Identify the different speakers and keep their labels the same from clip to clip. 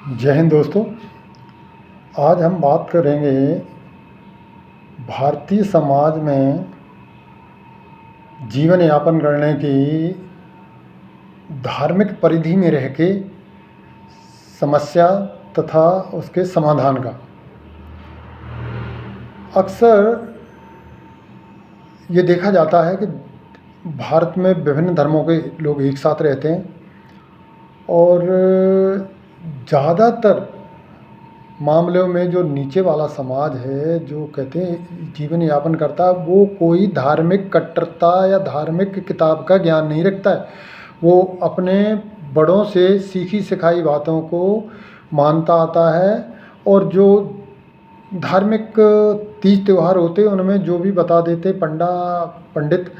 Speaker 1: जय हिंद दोस्तों। आज हम बात करेंगे भारतीय समाज में जीवन यापन करने की धार्मिक परिधि में रह के समस्या तथा उसके समाधान का। अक्सर ये देखा जाता है कि भारत में विभिन्न धर्मों के लोग एक साथ रहते हैं और ज़्यादातर मामलों में जो नीचे वाला समाज है, जो कहते हैं जीवन यापन करता है, वो कोई धार्मिक कट्टरता या धार्मिक किताब का ज्ञान नहीं रखता है। वो अपने बड़ों से सीखी सिखाई बातों को मानता आता है और जो धार्मिक तीज त्यौहार होते हैं उनमें जो भी बता देते पंडित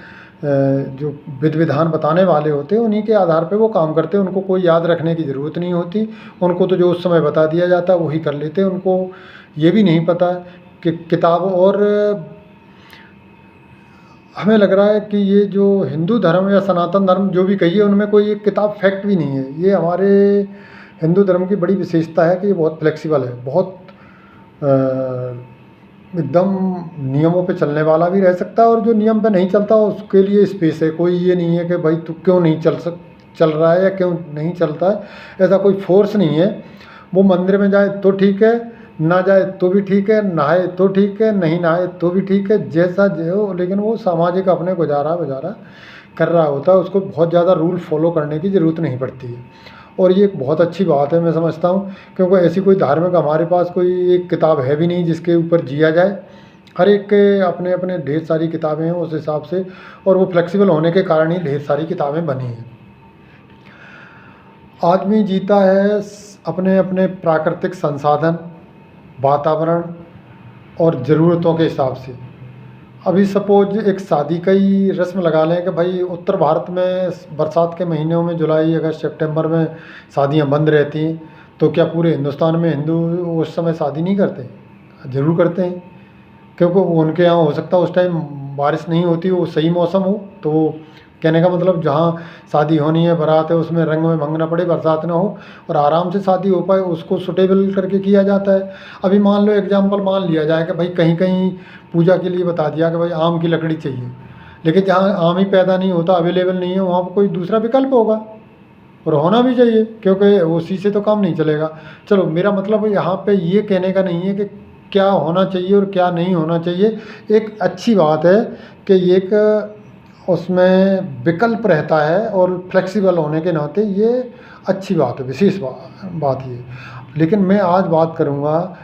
Speaker 1: जो विधि विधान बताने वाले होते हैं, उन्हीं के आधार पे वो काम करते हैं। उनको कोई याद रखने की ज़रूरत नहीं होती। उनको तो जो उस समय बता दिया जाता है वही कर लेते हैं। उनको ये भी नहीं पता कि किताब और हमें लग रहा है कि ये जो हिंदू धर्म या सनातन धर्म जो भी कहिए, उनमें कोई एक किताब फैक्ट भी नहीं है। ये हमारे हिंदू धर्म की बड़ी विशेषता है कि ये बहुत फ्लेक्सिबल है, बहुत एकदम नियमों पे चलने वाला भी रह सकता है और जो नियम पे नहीं चलता उसके लिए स्पेस है। कोई ये नहीं है कि भाई तू क्यों नहीं चल रहा है या क्यों नहीं चलता है, ऐसा कोई फोर्स नहीं है। वो मंदिर में जाए तो ठीक है, ना जाए तो भी ठीक है, नहाए तो ठीक है, नहीं नहाए तो भी ठीक है, जैसा जो, लेकिन वो सामाजिक अपने गुजारा कर रहा होता है। उसको बहुत ज़्यादा रूल फॉलो करने की ज़रूरत नहीं पड़ती है और ये एक बहुत अच्छी बात है, मैं समझता हूँ। क्योंकि ऐसी कोई धार्मिक हमारे पास कोई एक किताब है भी नहीं जिसके ऊपर जिया जाए। हर एक के अपने अपने ढेर सारी किताबें हैं उस हिसाब से, और वो फ्लेक्सिबल होने के कारण ही ढेर सारी किताबें बनी हैं। आदमी जीता है अपने अपने प्राकृतिक संसाधन, वातावरण और ज़रूरतों के हिसाब से। अभी सपोज एक शादी का ही रस्म लगा लें कि भाई उत्तर भारत में बरसात के महीनों में जुलाई अगस्त सितंबर में शादियां बंद रहती हैं, तो क्या पूरे हिंदुस्तान में हिंदू उस समय शादी नहीं करते? ज़रूर करते हैं, क्योंकि उनके यहाँ हो सकता है उस टाइम बारिश नहीं होती, वो सही मौसम हो। तो कहने का मतलब जहाँ शादी होनी है, बारात है, उसमें रंग में भंग ना पड़े, बरसात ना हो और आराम से शादी हो पाए, उसको सुटेबल करके किया जाता है। अभी मान लो एग्जाम्पल मान लिया जाए कि भाई कहीं कहीं पूजा के लिए बता दिया कि भाई आम की लकड़ी चाहिए, लेकिन जहाँ आम ही पैदा नहीं होता, अवेलेबल नहीं है, वहाँ पर कोई दूसरा विकल्प होगा और होना भी चाहिए, क्योंकि उसी से तो काम नहीं चलेगा। चलो, मेरा मतलब यहाँ पे ये कहने का नहीं है कि क्या होना चाहिए और क्या नहीं होना चाहिए। एक अच्छी बात है कि एक उसमें विकल्प रहता है और फ्लेक्सिबल होने के नाते ये अच्छी बात है, विशेष बात ये। लेकिन मैं आज बात करूँगा,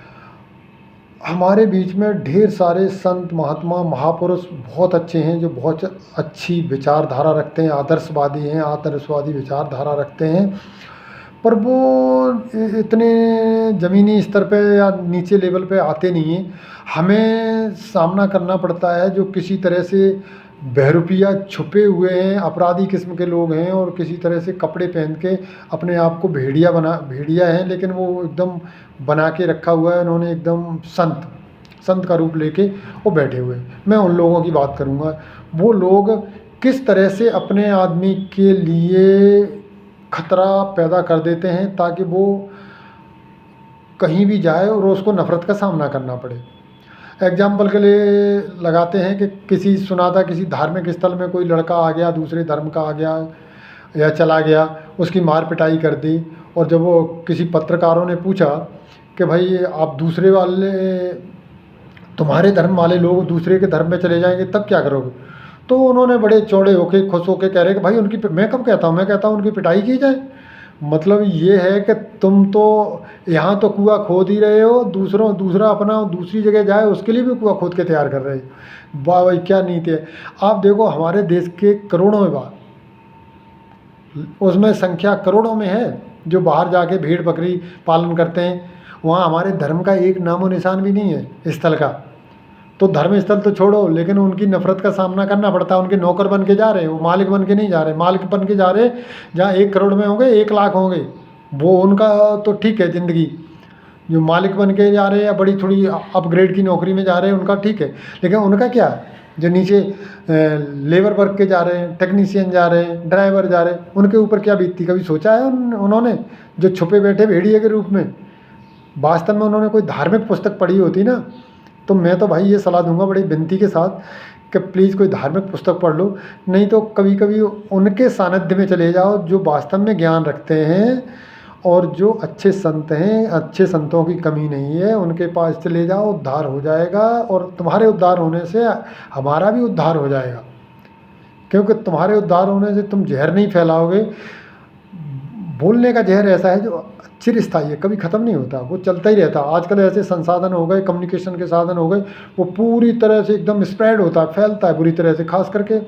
Speaker 1: हमारे बीच में ढेर सारे संत महात्मा महापुरुष बहुत अच्छे हैं, जो बहुत अच्छी विचारधारा रखते हैं, आदर्शवादी हैं, आदर्शवादी विचारधारा रखते हैं, पर वो इतने ज़मीनी स्तर पे या नीचे लेवल पे आते नहीं हैं। हमें सामना करना पड़ता है जो किसी तरह से बहरूपिया छुपे हुए हैं, अपराधी किस्म के लोग हैं और किसी तरह से कपड़े पहन के अपने आप को भेड़िया हैं, लेकिन वो एकदम बना के रखा हुआ है उन्होंने, एकदम संत का रूप लेके वो बैठे हुए हैं। मैं उन लोगों की बात करूँगा। वो लोग किस तरह से अपने आदमी के लिए खतरा पैदा कर देते हैं ताकि वो कहीं भी जाए और उसको नफ़रत का सामना करना पड़े। एग्जाम्पल के लिए लगाते हैं कि किसी धार्मिक स्थल में कोई लड़का आ गया, दूसरे धर्म का आ गया या चला गया, उसकी मार पिटाई कर दी, और जब वो किसी पत्रकारों ने पूछा कि भाई आप दूसरे वाले, तुम्हारे धर्म वाले लोग दूसरे के धर्म में चले जाएंगे तब क्या करोगे? तो उन्होंने बड़े चौड़े होके खुश होके कह रहे कि भाई उनकी, मैं कब कहता हूँ, मैं कहता हूँ उनकी पिटाई की जाए। मतलब ये है कि तुम तो यहाँ तो कुआं खोद ही रहे हो, दूसरा अपना दूसरी जगह जाए उसके लिए भी कुआं खोद के तैयार कर रहे हो। वाह भाई, क्या नीति है। आप देखो, हमारे देश के करोड़ों में बात, उसमें संख्या करोड़ों में है जो बाहर जाके भेड़ बकरी पालन करते हैं। वहाँ हमारे धर्म का एक नामो निशान भी नहीं है स्थल का। तो धर्म स्थल तो छोड़ो, लेकिन उनकी नफ़रत का सामना करना पड़ता है। उनके नौकर बन के जा रहे हैं, वो मालिक बन के नहीं जा रहे। मालिक बन के जा रहे जहाँ 1 करोड़ में होंगे, 1 लाख होंगे, वो उनका तो ठीक है ज़िंदगी। जो मालिक बन के जा रहे हैं या बड़ी थोड़ी अपग्रेड की नौकरी में जा रहे हैं, उनका ठीक है, लेकिन उनका क्या है जो नीचे लेबर वर्क के जा रहे हैं, टेक्नीशियन जा रहे हैं, ड्राइवर जा रहे हैं, उनके ऊपर क्या बीतती, कभी सोचा है उन्होंने? जो छुपे बैठे भेड़िए के रूप में। वास्तव में उन्होंने कोई धार्मिक पुस्तक पढ़ी होती ना, तो मैं तो भाई ये सलाह दूंगा बड़ी विनती के साथ कि प्लीज़ कोई धार्मिक पुस्तक पढ़ लो। नहीं तो कभी कभी उनके सानिध्य में चले जाओ जो वास्तव में ज्ञान रखते हैं और जो अच्छे संत हैं। अच्छे संतों की कमी नहीं है, उनके पास चले जाओ, उद्धार हो जाएगा। और तुम्हारे उद्धार होने से हमारा भी उद्धार हो जाएगा, क्योंकि तुम्हारे उद्धार होने से तुम जहर नहीं फैलाओगे। बोलने का जहर ऐसा है जो चिरस्थायी है, कभी ख़त्म नहीं होता, वो चलता ही रहता। आजकल ऐसे संसाधन हो गए, कम्युनिकेशन के साधन हो गए, वो पूरी तरह से एकदम स्प्रेड होता है, फैलता है बुरी तरह से। खास करके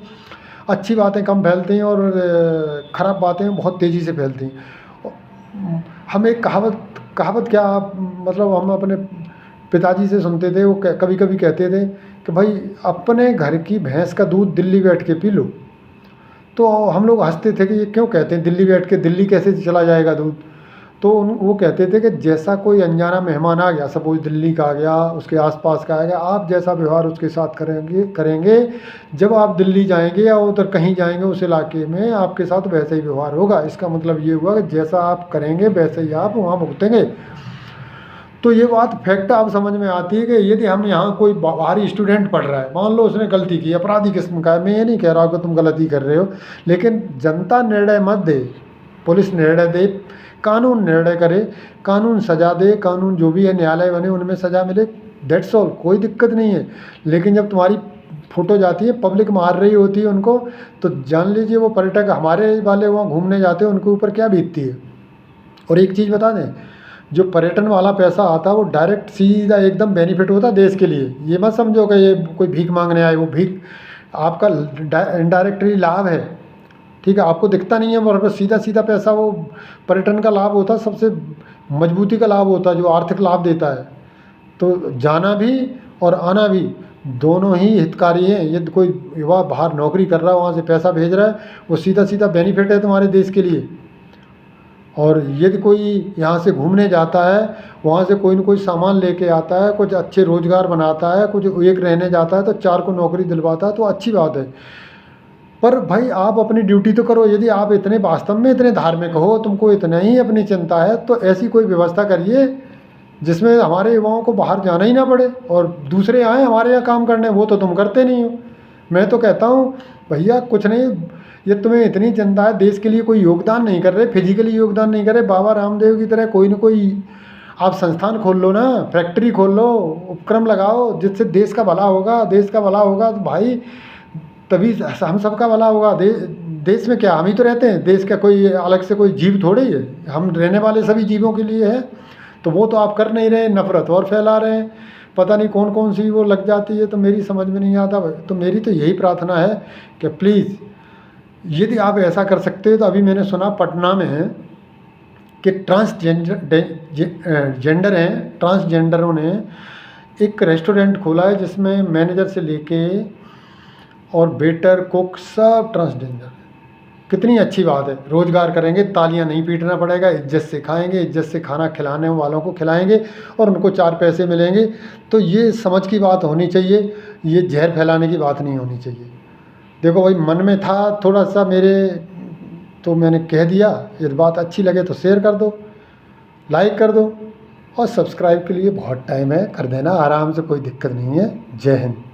Speaker 1: अच्छी बातें कम फैलती हैं और ख़राब बातें बहुत तेज़ी से फैलती हैं। हम एक कहावत क्या, मतलब हम अपने पिताजी से सुनते थे, वो कभी कभी कहते थे कि भाई अपने घर की भैंस का दूध दिल्ली बैठ के पी लो। तो हम लोग हंसते थे कि ये क्यों कहते हैं दिल्ली बैठ के, दिल्ली कैसे चला जाएगा दूध। तो वो कहते थे कि जैसा कोई अनजाना मेहमान आ गया, सपोज दिल्ली का आ गया, उसके आसपास का आ गया, आप जैसा व्यवहार उसके साथ करेंगे जब आप दिल्ली जाएंगे या उधर कहीं जाएंगे उस इलाके में, आपके साथ वैसा ही व्यवहार होगा। इसका मतलब ये हुआ कि जैसा आप करेंगे वैसे ही आप वहाँ भुगतेंगे। तो ये बात फैक्ट आप समझ में आती है कि यदि हम यहाँ कोई बाहरी स्टूडेंट पढ़ रहा है, मान लो उसने गलती की, अपराधी किस्म का है, मैं ये नहीं कह रहा हूँ कि तुम गलती कर रहे हो, लेकिन जनता निर्णय मत दे, पुलिस निर्णय दे, कानून निर्णय करे, कानून सज़ा दे, कानून जो भी है न्यायालय बने उनमें सज़ा मिले, दैट्स ऑल, कोई दिक्कत नहीं है। लेकिन जब तुम्हारी फ़ोटो जाती है, पब्लिक मार रही होती है उनको, तो जान लीजिए वो पर्यटक हमारे वाले वहाँ घूमने जाते हैं, उनके ऊपर क्या बीतती है। और एक चीज़ बता दें, जो पर्यटन वाला पैसा आता है वो डायरेक्ट सीधा एकदम बेनिफिट होता है देश के लिए। ये मत समझो कि ये कोई भीख मांगने आए, वो भीख आपका इनडायरेक्टली लाभ है, ठीक है, आपको दिखता नहीं है, मगर सीधा सीधा पैसा वो पर्यटन का लाभ होता है, सबसे मजबूती का लाभ होता है, जो आर्थिक लाभ देता है। तो जाना भी और आना भी दोनों ही हितकारी हैं। यदि कोई युवा बाहर नौकरी कर रहा है, वहाँ से पैसा भेज रहा है, वो सीधा सीधा बेनिफिट है तुम्हारे देश के लिए। और यदि कोई यहाँ से घूमने जाता है, वहाँ से कोई न कोई सामान लेके आता है, कुछ अच्छे रोज़गार बनाता है, कुछ एक रहने जाता है तो चार को नौकरी दिलवाता है, तो अच्छी बात है। पर भाई आप अपनी ड्यूटी तो करो। यदि आप इतने वास्तव में इतने धार्मिक हो, तुमको इतना ही अपनी चिंता है, तो ऐसी कोई व्यवस्था करिए जिसमें हमारे युवाओं को बाहर जाना ही ना पड़े और दूसरे आएँ हमारे यहाँ काम करने। वो तो तुम करते नहीं हो। मैं तो कहता हूँ भैया कुछ नहीं, ये तुम्हें इतनी चिंता है, देश के लिए कोई योगदान नहीं कर रहे, फिजिकली योगदान नहीं कर रहे, बाबा रामदेव की तरह कोई न कोई आप संस्थान खोल लो ना, फैक्ट्री खोल लो, उपक्रम लगाओ, जिससे देश का भला होगा। देश का भला होगा तो भाई तभी हम सबका भला होगा। देश में क्या हम ही तो रहते हैं, देश का कोई अलग से कोई जीव थोड़े ही है, हम रहने वाले सभी जीवों के लिए है। तो वो तो आप कर नहीं रहे, नफरत और फैला रहे हैं, पता नहीं कौन कौन सी वो लग जाती है, तो मेरी समझ में नहीं आता। तो मेरी तो यही प्रार्थना है कि प्लीज़ यदि आप ऐसा कर सकते हो। तो अभी मैंने सुना पटना में है कि जेंडर हैं, ट्रांसजेंडरों ने एक रेस्टोरेंट खोला है जिसमें मैनेजर से लेके और वेटर कुक सब ट्रांसजेंडर। कितनी अच्छी बात है, रोज़गार करेंगे, तालियां नहीं पीटना पड़ेगा, इज्जत से खाएंगे, इज्जत से खाना खिलाने वालों को खिलाएंगे और उनको चार पैसे मिलेंगे। तो ये समझ की बात होनी चाहिए, ये जहर फैलाने की बात नहीं होनी चाहिए। देखो भाई मन में था थोड़ा सा मेरे, तो मैंने कह दिया। यदि बात अच्छी लगे तो शेयर कर दो, लाइक कर दो, और सब्सक्राइब के लिए बहुत टाइम है, कर देना आराम से, कोई दिक्कत नहीं है। जय हिंद।